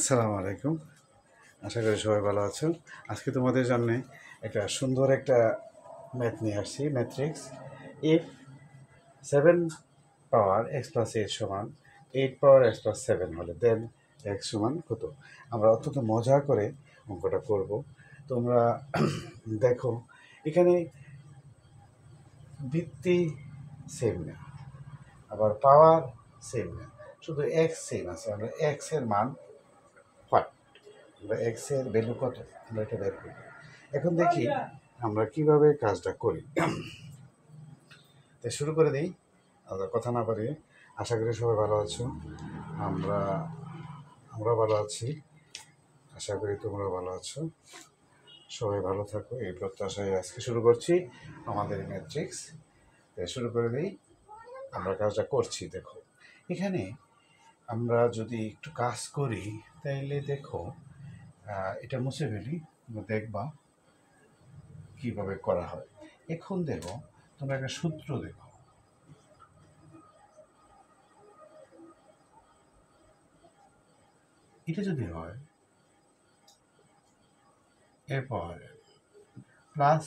আসসালামু আলাইকুম। আশা করি সবাই ভালো আছো। আজকে তোমাদের জন্যে একটা সুন্দর একটা ম্যাথ নিয়ে আসছি, matrix. If 7 power x plus 8 সমান 8 পাওয়ার এক্স প্লাস 7 হলে দেন এক্স সমান কত? আমরা অত্যন্ত মজা করে অঙ্কটা করব। তোমরা দেখো, এখানে ভিত্তি সেম না, আবার পাওয়ার সেম না, শুধু এক্স সেম আছে। আমরা এক্সের মান হোয়াট, আমরা এক্স এর ভ্যালু কত, আমরা এটা বের করি। এখন দেখি আমরা কিভাবে কাজটা করি। তাই শুরু করে দিই, আমরা কথা না পারি। আশা করি সবাই ভালো আছো। আমরা আমরা ভালো আছি, আশা করি তোমরা ভালো আছো। সবাই ভালো থাকো এই প্রত্যাশায় আজকে শুরু করছি আমাদের ম্যাট্রিক্স। তাই শুরু করে দিই, আমরা কাজটা করছি। দেখো, এখানে আমরা যদি একটু কাজ করি তাইলে দেখো, এটা মুছে ফেলি, দেখবা কিভাবে করা হয়। এখন দেখো, তোমরা একটা সূত্র দেখো। এটা যদি হয় এরপর প্লাস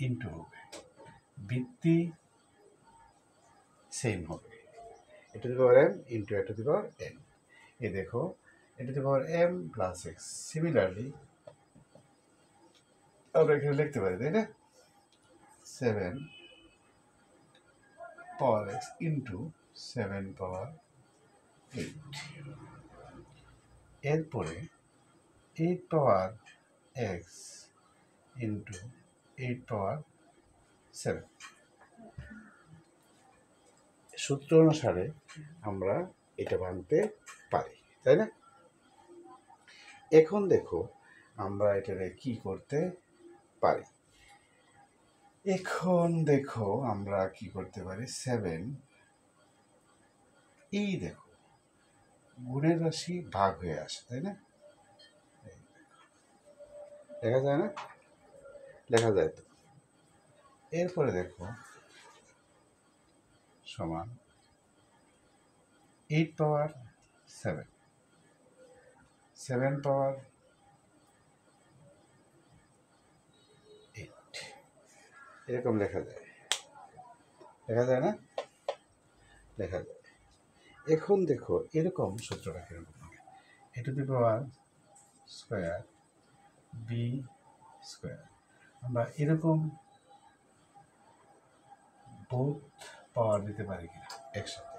ইন্টু হবে, ভিত্তি সেম হবে, এটা to the power m into এটা টু দি পাওয়ার এন। এই দেখো, এটা to the power m plus x. Similarly আমরা এখানে লিখতে পারি, তাই না, 7 পাওয়ার এক্স ইন্টু 7 পাওয়ার 8। এরপরে 8 পাওয়ার এক্স ইন্টু 8 পাওয়ার 7। সূত্র অনুসারে আমরা এটা বানতে পারি, তাই না? এখন দেখো আমরা এটারে কি করতে পারি। এখন দেখো আমরা কি করতে পারি, 7, এই দেখো গুণের রাশি ভাগ হয়ে আসে, তাই না? দেখা যায় না? লেখা যায় তো। এরপরে দেখো সমান 8 পাওয়ার 7, 7 পাওয়ার 8, এরকম লেখা যায়। লেখা যায় না? লেখা যায়। এখন দেখো এরকম সূত্রটা কিরকম হবে, A to the power square B square. আমরা এরকম বোথ পাওয়ার দিতে পারি কিনা একসাথে,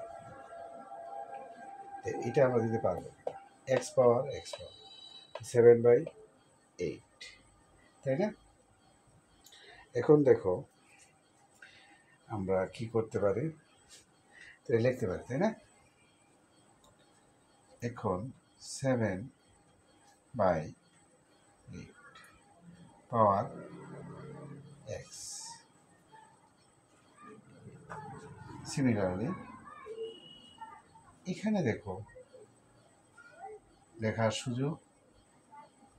এটা আমরা দিতে পারবো কিনা। এক্স পাওয়ার 7/8, তাই না? এখন দেখো আমরা কি করতে পারি, তাই লিখতে পারি, তাই না? এখন 7/8 পাওয়ার এক্স। সিমিলারলি এখানে দেখো লেখার সুযোগ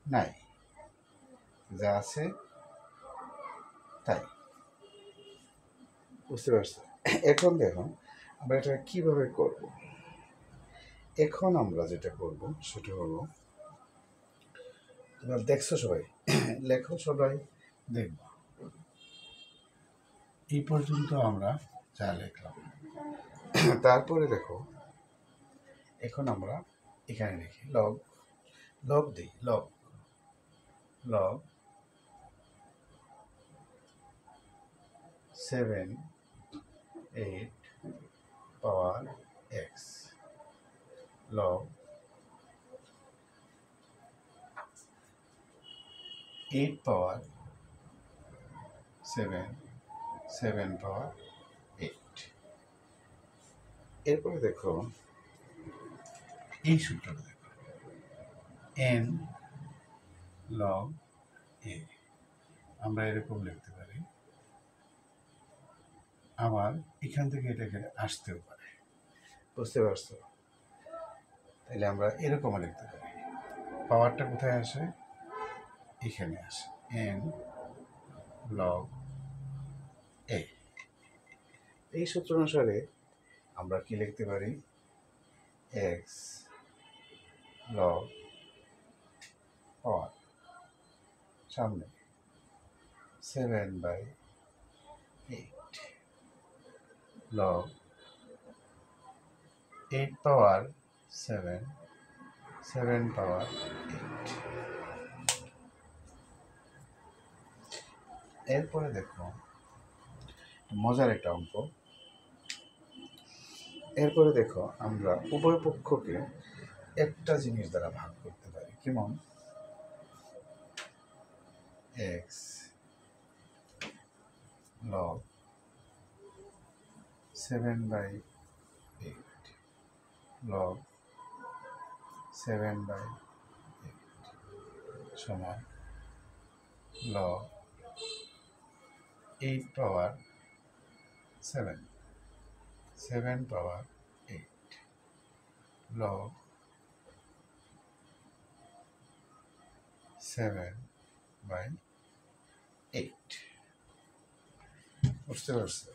নাই, যা আছে তাই। বুঝতে পারছো? এখন দেখো আমরা এটা কিভাবে করব। এখন আমরা যেটা করব সেটা হলো, তোমরা দেখছো সবাই, লেখো সবাই, দেখব এই পর্যন্ত আমরা যা লিখলাম। তারপরে দেখো এখন আমরা এখানে লিখি লগ, লগ দিই, log log 7/8 power x, log 8 পাওয়ার 7, 7 পাওয়ার 8। এরপরে দেখো এই সূত্রটা দেখো, এন লগ এ। আমরা এরকম লিখতে পারি, আবার এখান থেকে এটা এখানে আসতেও পারে। বুঝতে পারছো? তাহলে আমরা এরকমও লিখতে পারি, পাওয়ারটা কোথায় আসে, এখানে আসে, এন লগ এ। এই সূত্র অনুসারে আমরা কি লিখতে পারি, এক্স লগ পাওয়ার সামনে 7/8 লগ 8 পাওয়ার 7 7 পাওয়ার 8। এরপরে দেখো মজার একটা অঙ্ক। এরপরে দেখো আমরা উভয় পক্ষকে একটা জিনিস দ্বারা ভাগ করতে পারি। কেমন? x log 7/8 log 7/8 সমান log 8 পাওয়ার 7 7 পাওয়ার 8 log 7/8। বুঝতে পারছো?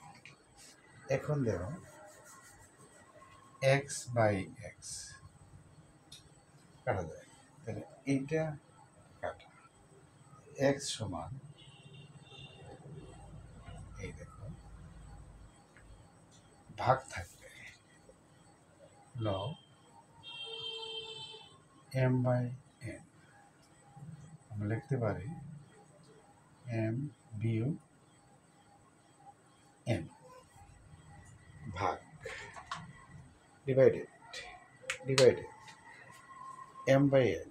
এখন দেখো x/x কাটা যায়, তাহলে এইটা কাটা x সমান এই দেখো ভাগ থাকবে log m/n। আমরা লিখতে পারি m বিয়োগ n ভাগ divided m/n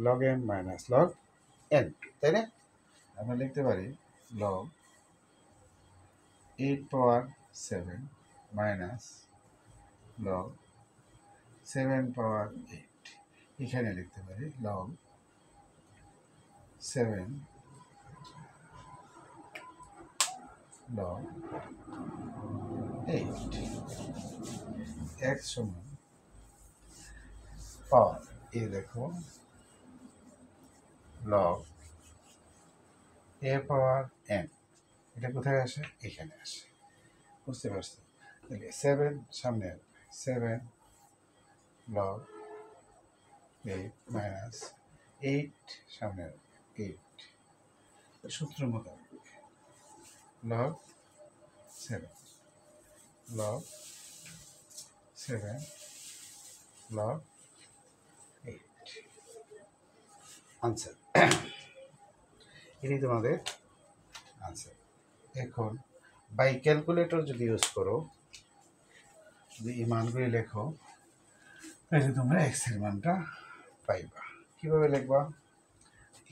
log m minus log n, তাই না? আমরা লিখতে পারি log 8 পাওয়ার 7 মাইনাস log 7 পাওয়ার 8। এখানে লিখতে পারি log 7 log 8 x সমান পাওয়ার এই দেখো log a পাওয়ার n। এটা কোথায় আসে? এখানে আসে। বুঝতে পারছো? তাহলে 7 সামনে 7 log 8 মাইনাস 8 সামনে 8 সূত্র মোতাবেক log 7 log 7 log 8 আনসার। এটাই তোমাদের আনসার। এখন বাই ক্যালকুলেটর যদি ইউজ করো, যদি এই মানগুলি লেখো, তাহলে তোমরা এক্স এর মানটা পাইবা। কিভাবে লিখবা?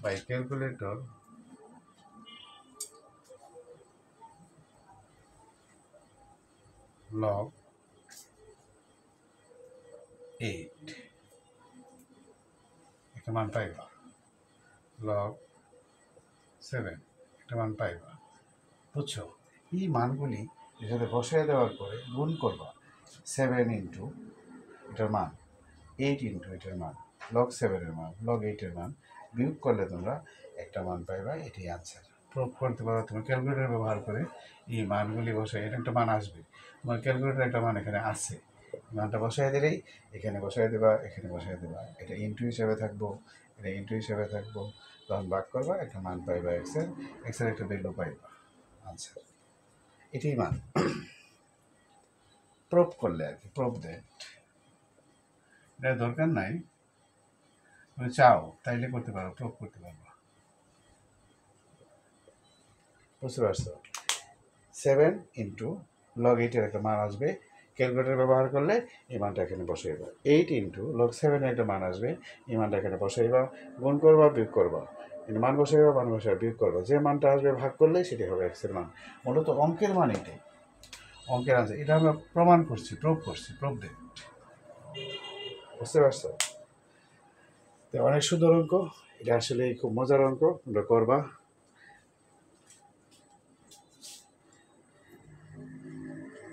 বাই ক্যালকুলেটর log 8 একটা মান পাইবা, log 7 একটা মান পাইবা। বুঝছো? এই মানগুলি এর সাথে বসায় দেওয়ার পরে গুণ করবা 7 ইন্টু এটার মান, 8 ইন্টু এটার মান, log 7 এর মান, log 8 এর মান বিয়োগ করলে তোমরা একটা মান পাইবা। এটাই আনসার। প্রুভ করতে পারো তুমি ক্যালকুলেটর ব্যবহার করে। এই মানগুলি বসায় এটা একটা মান আসবে, তোমার ক্যালকুলেটর একটা মান এখানে আছে, মানটা বসায় দিলেই এখানে বসায় দেবা, এখানে বসায় দেবা, এটা ইন্টু হিসাবে থাকবো, এটা ইন্টু হিসাবে থাকবো, তখন ভাগ করবা, একটা মান পাইবা এক্সের একটা ভ্যালু পাইবা। আনসার এটাই মান। প্রুভ করলে আর কি, প্রুভ দেয়, এটা দরকার নাই, তুমি চাও তাইলে করতে পারো, প্রুভ করতে পারবো। বুঝতে পারছো? 7 ইন্টু log 8 এর একটা মান আসবে, ক্যালকুলেটর ব্যবহার করলে এই মানটা এখানে বসাইবা। 8 ইন্টু log 7 এর একটা মান আসবে, এই মানটা এখানে বসাইবা, গুণ করবা, বিয়োগ করবা, মান বসাইবা, মান বসাইবা, বিয়োগ করবা, যে মানটা আসবে ভাগ করলে সেটি হবে এক্স এর মান। মূলত অঙ্কের মান এটাই, অঙ্কের আনসার। এটা আমরা প্রমাণ করছি, প্রুভ করছি, প্রুভ দেট। বুঝতে পারছো? তো অনেক সুন্দর অঙ্ক, এটা আসলে খুব মজার অঙ্ক, তোমরা করবা।